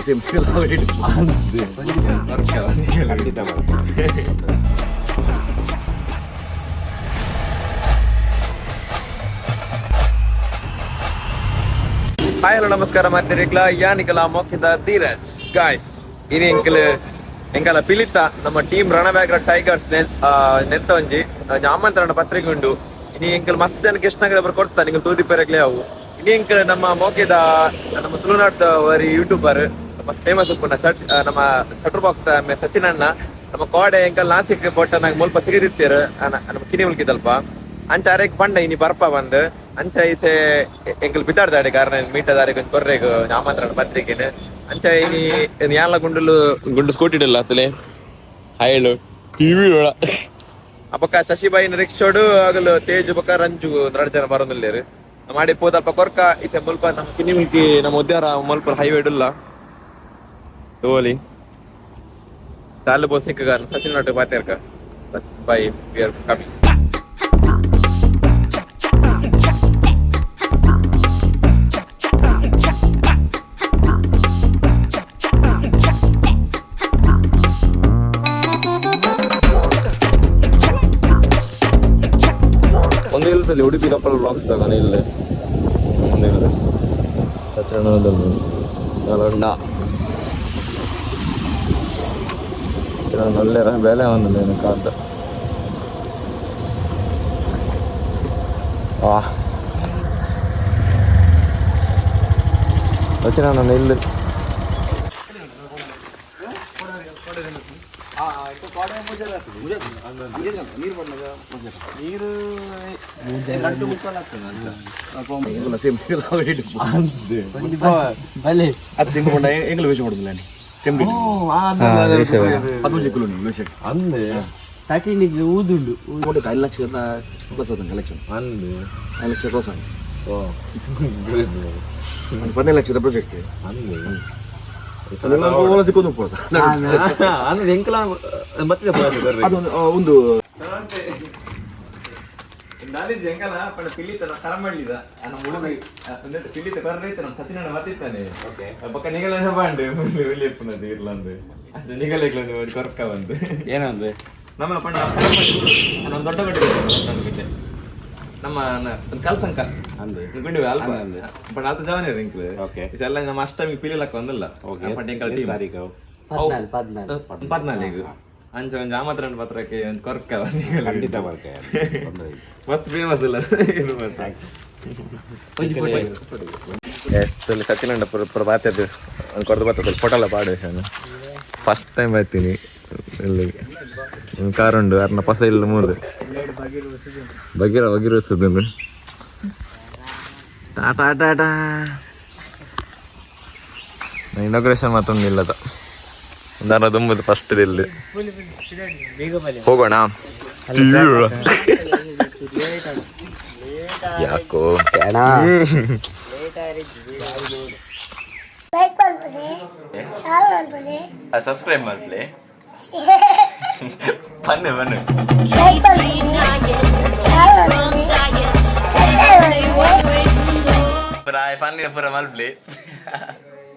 simple ಖಂಡಿತ hi hello ನಮಸ್ಕಾರ ಮಾಡ್ತಿರ್ಲಿಕ್ಲ ಯಾನಿಕಲ ಮೊಕ್ಕಿದ Dheeraj guys ಇನಿ ಎಂಕಲ ಪಿಲಿತ ನಮ್ಮ ಟೀಮ್ ರಣವ್ಯಾಘ್ರ ಟೈಗರ್ಸ್ ನೆತ್ತ ಒಂಜಿ ಆಮಂತ್ರಣ ಪತ್ರಿಕೆ ಉಂಡು ಇನಿ ಎಂಕಲ್ ಮಸ್ತ್ ಜನಕ್ಕೆ ಎಷ್ಟನಾಗ ಕೊಡ್ತಾ ನಿಂಗೆ ತೂದಿ ಪೇರಕ್ಲೆ ಅವು ಇನಿ ಎಂಕಲ್ ನಮ್ಮ ಮೊಕ್ಕಿದ ನಮ್ಮ ತುಳುನಾಡ್ದ ವರಿ ಯೂಟ್ಯೂಬರ್ ನಮ್ಮ ಫೇಮಸ್ ಉಪ್ಪುನ ನಮ್ಮ ಶಟ್ರ್ ಬಾಕ್ಸ್ ಸಚಿನ್ ಅಣ್ಣ ನಮ್ಮ ಕೋಡೆ ಎಂಕಲ್ ನಾಸಿಕ್ ಪೊಟ್ಟ ನಂಗೆ ಮುಲ್ಪ ಸಿಗದಿತ್ತೀರು ನಮ್ಮ ಕಿನಿ ಮುಲ್ಕಿದಲ್ಪ ಅಂಚ ಅರೆಗ್ ಪಂಡ ಇನಿ ಬರ್ಪ ಬಂದು ಅಂಚ ಈಸೆ ಎಂಕಲ್ ಬಿದ್ದಾಡ್ದಾಡೆ ಕಾರಣ ಮೀಟ ದಾರಿಗೆ ಒಂದು ಕೊರ್ರೆಗ್ ಆಮಂತ್ರಣ ಪತ್ರಿಕೆನ ಅಂಚ ಇನಿ ಯಾಲ ಗುಂಡು ಸ್ಕೂಟಿಡಲ್ಲ ಅತ್ತಲೆ ಹೈಳು ಟಿವಿ ಅಪಕ್ಕ ಶಶಿಬಾಯಿನ ರಿಕ್ಷೋಡು ಆಗಲು ತೇಜ್ ಬಕ್ಕ ರಂಜು 2 ಜನ ಬರೋದಿಲ್ಲೇರು ಮಾಡಿ ಪೋದಲ್ಪ ಕೊರ್ಕ ಈಸೆ ಮುಲ್ಪ ನಮ್ಮ ಕಿನಿ ಮುಲ್ಕಿ ನಮ್ಮ ಉದ್ಯಾರ ಮುಲ್ಪ ಹೈವೇ ಇಡಲ್ಲ ತೋಲಿ ಸಾಲು ಬೋ ಸಿಕ್ಕ ಸಚಿನ್ ನೋಟು ಪಾತೇರ್ಕ ಬೈ ವಿ ಆರ್ ಕಮಿಂಗ್ ಒಂದೇ ಇಲ್ಲದಲ್ಲಿ ಉಡುಪಿ ಕಪ್ಪಲ್ ಬ್ಲಾಗ್ಸ್ ತಗೋಣ ಇಲ್ಲೇ ಒಂದೇ ಕಚ್ಚಡದಲ್ಲಿ ನಲಂಡ ಒಳ್ಳೆ ಬೆಲೆ ಒಂದಿಲ್ಲ ಕಾದ వచ్చిన ఇల్లు ಅದು ತಿಂಕೊಂಡು ಎಂಗ್ಳು ವಿಷಯ ಮಾಡುದಿಲ್ಲ ಸೆಂಬಿ 15 ಕಿಲೋ ಅಂದೆ ಪ್ಯಾಕಿಂಗ್ ಊದುಂಡು 5 ಲಕ್ಷದ ಕ್ಲೋಸ್ ಆದ ಕಲೆಕ್ಷನ್ ಅಂದೆ 5 ಲಕ್ಷ ಕ್ಲೋಸ್ ಆಗಿ 15 ಲಕ್ಷದ ಪ್ರಾಜೆಕ್ಟ್ ಒಂದು ಪಿಲ್ಲಿತ ಕರ ಮಾಡ್ಲಿದ ನಮ್ಮ ಹುಡುಗ ಪಿಲ್ಲಿತ ಕರ್ರೈತೆ ನಮ್ಮ ಸಚಿನ ಮತ್ತಿತ್ತಾನೆ ಪಕ್ಕ ನಿಗಲ ಬಾಂಡು ಇರ್ಪನದು ಇರ್ಲಂದು ಅದು ನಿಗಲೆಗ್ಲಂದು ಕೊರಕ ಬಂದು ಏನಂದು ನಮ್ಮ ಪಣ್ಣ ನಮ್ಮ ದೊಡ್ಡ ಗಡ್ಡೆ ನಮ್ಮ ಕಲ್ಸಂಕ ಅಂದ್ರೆ ಗುಂಡಿ ಅಲ್ಪ ಬಟ್ ಅದು ಜವನೇ ರಿಂಕ್ಲು ಇದೆಲ್ಲ ನಮ್ಮ ಅಷ್ಟಮಿ ಪಿಲಿಲಕ್ಕ ಒಂದಲ್ಲ ಪಟ್ಟಿಂಕಲ್ ಟೀಮ್ 14 ಅಂಚ ಒಂದು ಆಮಂತ್ರಣ ಪತ್ರಕ್ಕೆ ಒಂದು ಕೊರ್ಕ ಖಂಡಿತ ಬರ್ಕ ಮಸ್ತ್ ಫೇಮಸ್ ಇಲ್ಲ ಸಚಿನ್ ಪುರ ಬಾತದ್ದು ಒಂದು ಕೊಡ್ದು ಬರ್ತದೆ ಫೋಟೋಲ್ಲ ಪಾಡು ಫಸ್ಟ್ ಟೈಮ್ ಬರ್ತೀನಿ ಇಲ್ಲಿಗೆ ಕಾರುಂಡು ಅರ್ನ ಪಸ ಇಲ್ಲ 3 ಬಗಿರೋಸ್ತದ ಟಾಟಾ ಟಾಟಾ ಇನಾಗ್ರೇಷನ್ ಮತ್ತೊಂದು ಇಲ್ಲದ ದಾರ ತುಂಬುದು ಫಸ್ಟ್ ಇಲ್ಲಿ ಹೋಗೋಣ ಯಾಕೋ ಸಬ್ಸ್ಕ್ರೈಬ್ ಮಾಡ್ಲಿ ಬನ್ನಿ ಬನ್ನಿ ಪುರ ಮಲ್ಪ್ಲಿ